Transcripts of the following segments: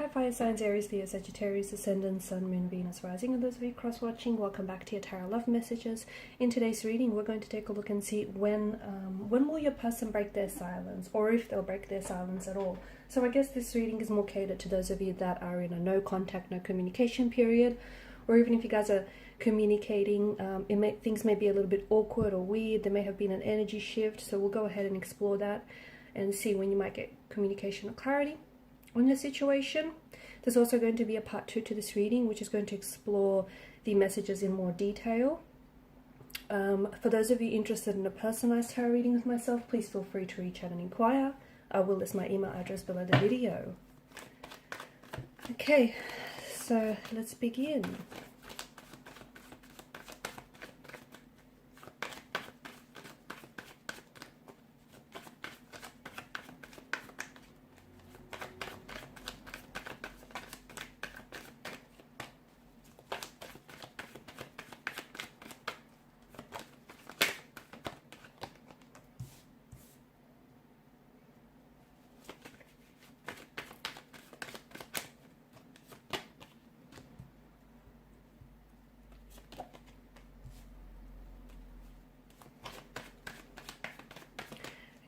Hi fire signs, Aries, Leo, Sagittarius, Ascendant, Sun, Moon, Venus, Rising, and those of you cross-watching, welcome back to your Tarot Love Messages. In today's reading, we're going to take a look and see when will your person break their silence, or if they'll break their silence at all. So I guess this reading is more catered to those of you that are in a no contact, no communication period, or even if you guys are communicating, things may be a little bit awkward or weird. There may have been an energy shift, so we'll go ahead and explore that and see when you might get communication or clarity on your situation. There's also going to be a part 2 to this reading, which is going to explore the messages in more detail. For those of you interested in a personalized tarot reading with myself, please feel free to reach out and inquire. I will list my email address below the video. Okay, so let's begin.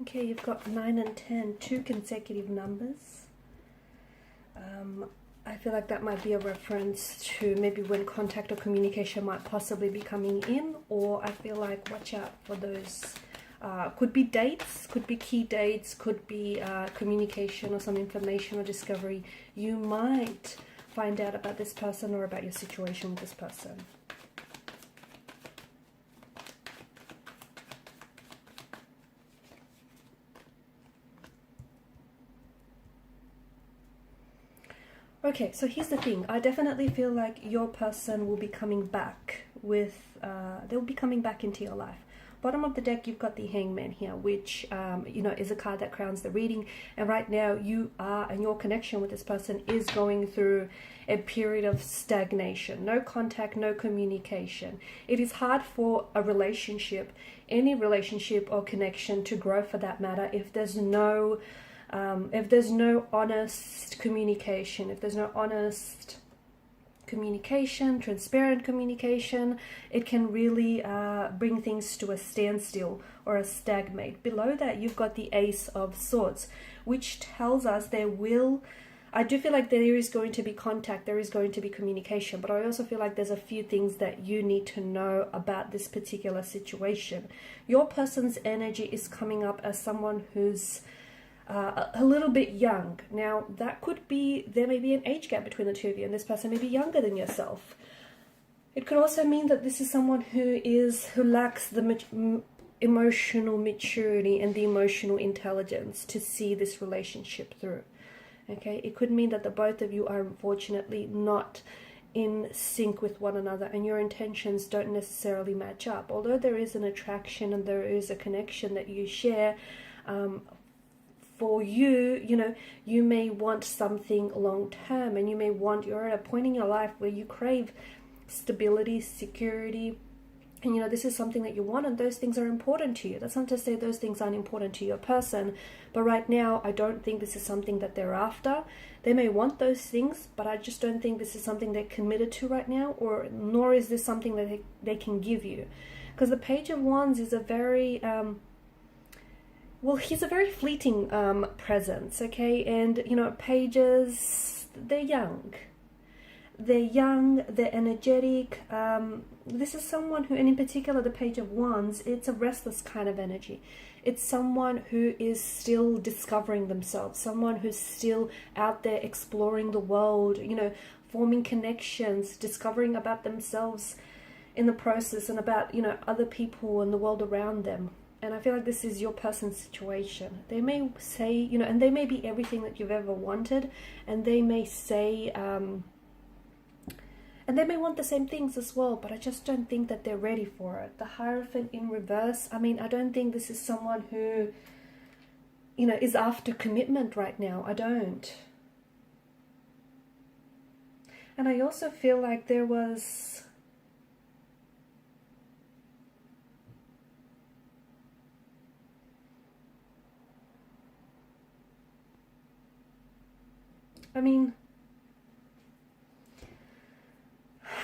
Okay, you've got 9 and 10, two consecutive numbers. I feel like that might be a reference to maybe when contact or communication might possibly be coming in, or I feel like watch out for those, could be dates, could be key dates, could be communication or some information or discovery you might find out about this person or about your situation with this person. Okay, so here's the thing. I definitely feel like your person will be coming back with, they'll be coming back into your life. Bottom of the deck, you've got the Hangman here, which, you know, is a card that crowns the reading. And right now, you are, and your connection with this person is going through a period of stagnation. No contact, no communication. It is hard for a relationship, any relationship or connection to grow for that matter, if there's no honest communication, if there's no honest communication, transparent communication, it can really bring things to a standstill or a stagnate. Below that, you've got the Ace of Swords, which tells us I do feel like there is going to be contact, there is going to be communication, but I also feel like there's a few things that you need to know about this particular situation. Your person's energy is coming up as someone who's a little bit young. Now, that could be, there may be an age gap between the two of you, and this person may be younger than yourself. It could also mean that this is someone who lacks the emotional maturity and the emotional intelligence to see this relationship through. Okay, it could mean that the both of you are unfortunately not in sync with one another, and your intentions don't necessarily match up. Although there is an attraction and there is a connection that you share, for you, you know, you may want something long term, and you may want, you're at a point in your life where you crave stability, security, and you know, this is something that you want, and those things are important to you. That's not to say those things aren't important to your person, but right now, I don't think this is something that they're after. They may want those things, but I just don't think this is something they're committed to right now, or nor is this something that they can give you. Because the Page of Wands is a very, well, he's a very fleeting presence, okay? And, you know, pages, they're young. They're young, they're energetic. This is someone who, and in particular the Page of Wands, it's a restless kind of energy. It's someone who is still discovering themselves, someone who's still out there exploring the world, you know, forming connections, discovering about themselves in the process, and about, you know, other people and the world around them. And I feel like this is your person's situation. They may say, you know, and they may be everything that you've ever wanted, and they may say, and they may want the same things as well, but I just don't think that they're ready for it. The Hierophant in reverse, I mean, I don't think this is someone who, you know, is after commitment right now. I don't. And I also feel like there was, I mean,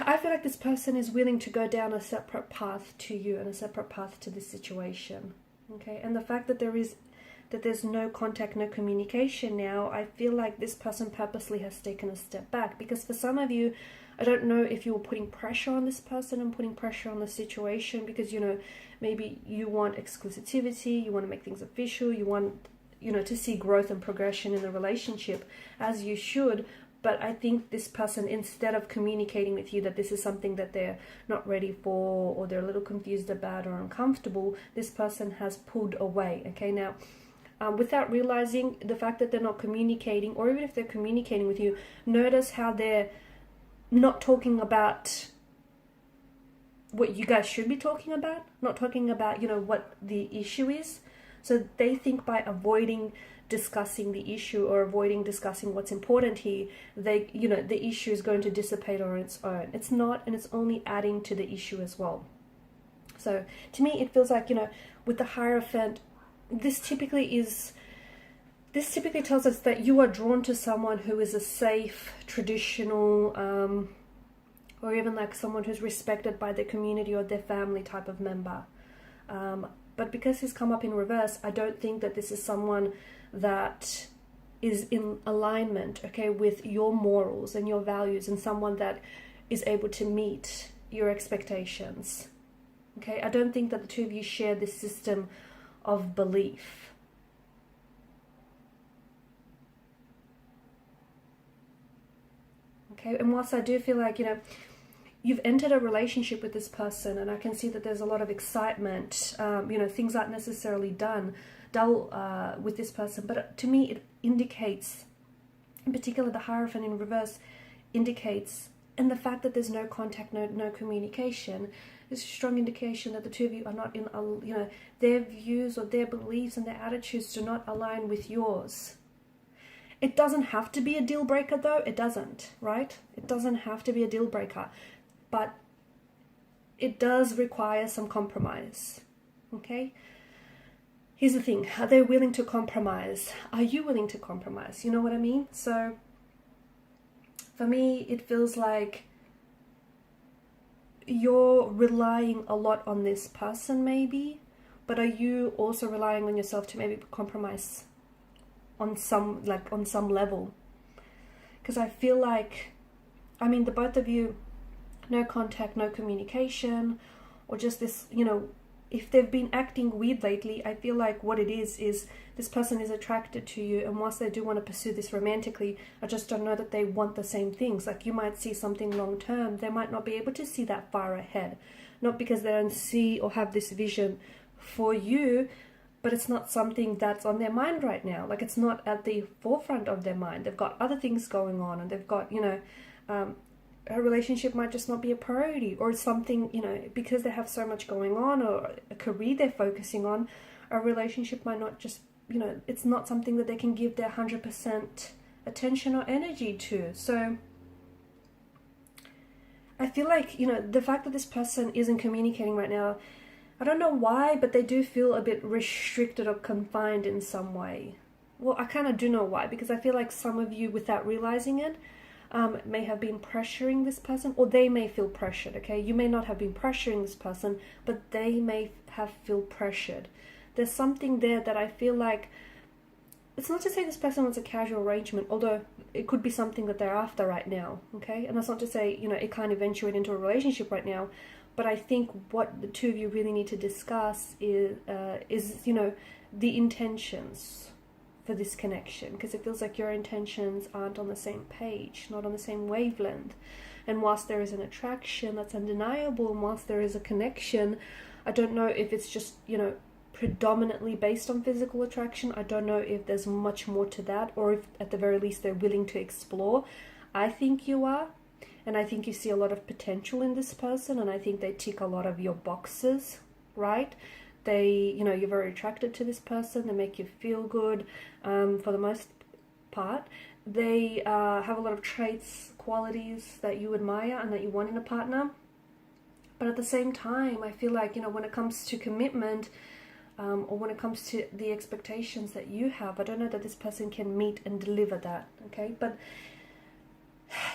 I feel like this person is willing to go down a separate path to you and a separate path to this situation. Okay, and the fact that there's no contact, no communication now, I feel like this person purposely has taken a step back. Because for some of you, I don't know if you were putting pressure on this person and putting pressure on the situation because, you know, maybe you want exclusivity, you want to make things official, you want, you know, to see growth and progression in the relationship, as you should. But I think this person, instead of communicating with you that this is something that they're not ready for, or they're a little confused about or uncomfortable, this person has pulled away. Okay, now, without realizing the fact that they're not communicating, or even if they're communicating with you, notice how they're not talking about what you guys should be talking about, not talking about, you know, what the issue is. So they think by avoiding discussing the issue or avoiding discussing what's important here, they, you know, the issue is going to dissipate on its own. It's not, and it's only adding to the issue as well. So to me, it feels like, you know, with the Hierophant, this typically tells us that you are drawn to someone who is a safe, traditional, or even like someone who's respected by their community or their family type of member. But because he's come up in reverse, I don't think that this is someone that is in alignment, okay, with your morals and your values, and someone that is able to meet your expectations. Okay, I don't think that the two of you share this system of belief. Okay, and whilst I do feel like, you know, you've entered a relationship with this person, and I can see that there's a lot of excitement, you know, things aren't necessarily dull with this person, but to me it indicates, in particular the Hierophant in reverse indicates, and the fact that there's no contact, no communication, is a strong indication that the two of you are not in, you know, their views or their beliefs and their attitudes do not align with yours. It doesn't have to be a deal breaker though, it doesn't, right? It doesn't have to be a deal breaker, but it does require some compromise, okay? Here's the thing, are they willing to compromise? Are you willing to compromise? You know what I mean? So for me, it feels like you're relying a lot on this person maybe, but are you also relying on yourself to maybe compromise on some level? Because I feel like, I mean, the both of you, no contact, no communication, or just this, you know, if they've been acting weird lately, I feel like what it is this person is attracted to you, and whilst they do want to pursue this romantically, I just don't know that they want the same things. Like, you might see something long term, they might not be able to see that far ahead, not because they don't see or have this vision for you, but it's not something that's on their mind right now. Like, it's not at the forefront of their mind. They've got other things going on, and they've got, you know, a relationship might just not be a priority, or something, you know, because they have so much going on, or a career they're focusing on, a relationship might not just, you know, it's not something that they can give their 100% attention or energy to. So I feel like, you know, the fact that this person isn't communicating right now, I don't know why, but they do feel a bit restricted or confined in some way. Well, I kind of do know why, because I feel like some of you, without realizing it, may have been pressuring this person, or they may feel pressured, okay? You may not have been pressuring this person, but they may have feel pressured. There's something there that I feel like, it's not to say this person wants a casual arrangement, although it could be something that they're after right now, okay? And that's not to say, you know, it can't eventuate into a relationship right now, but I think what the two of you really need to discuss is you know, the intentions for this connection, because it feels like your intentions aren't on the same page, not on the same wavelength. And whilst there is an attraction that's undeniable, and whilst there is a connection, I don't know if it's just, you know, predominantly based on physical attraction. I don't know if there's much more to that, or if at the very least they're willing to explore. I think you are, and I think you see a lot of potential in this person, and I think they tick a lot of your boxes, right? They, you know, you're very attracted to this person, they make you feel good, for the most part. They have a lot of traits, qualities that you admire and that you want in a partner. But at the same time, I feel like, you know, when it comes to commitment, or when it comes to the expectations that you have, I don't know that this person can meet and deliver that, okay? But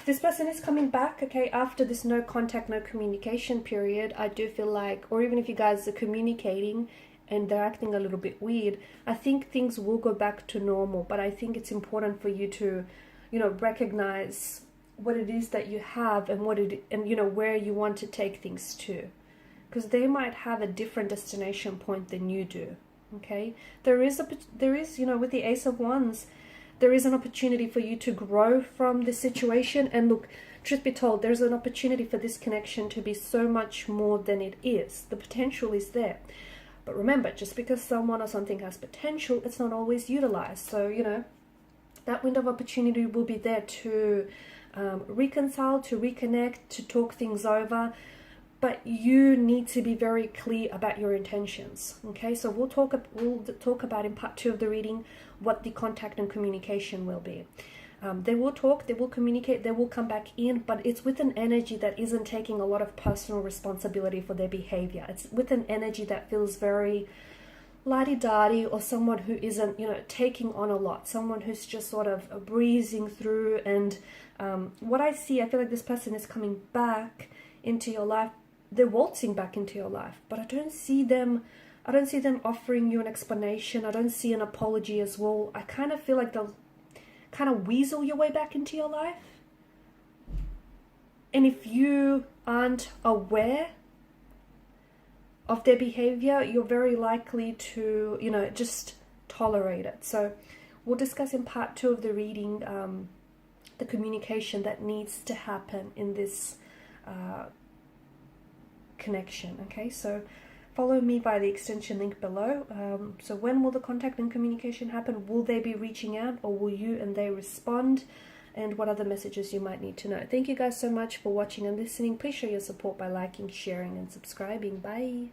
this person is coming back, okay, after this no contact, no communication period. I do feel like, or even if you guys are communicating and they're acting a little bit weird, I think things will go back to normal. But I think it's important for you to, you know, recognize what it is that you have and you know, where you want to take things to, because they might have a different destination point than you do. Okay, there is, you know, with the Ace of Wands, there is an opportunity for you to grow from the situation. And look, truth be told, there's an opportunity for this connection to be so much more than it is. The potential is there. But remember, just because someone or something has potential, it's not always utilized. So, you know, that window of opportunity will be there to reconcile, to reconnect, to talk things over. But you need to be very clear about your intentions. Okay, so we'll talk about in part 2 of the reading what the contact and communication will be. They will talk, they will communicate, they will come back in, but it's with an energy that isn't taking a lot of personal responsibility for their behavior. It's with an energy that feels very la-di-da-di, or someone who isn't, you know, taking on a lot, someone who's just sort of breezing through. And what I see, I feel like this person is coming back into your life. They're waltzing back into your life, but I don't see them offering you an explanation. I don't see an apology as well. I kind of feel like they'll kind of weasel your way back into your life. And if you aren't aware of their behavior, you're very likely to, you know, just tolerate it. So we'll discuss in part 2 of the reading the communication that needs to happen in this connection. Okay, so follow me via the extension link below. So when will the contact and communication happen? Will they be reaching out, or will you and they respond? And what other messages you might need to know. Thank you guys so much for watching and listening. Please show your support by liking, sharing, and subscribing. Bye.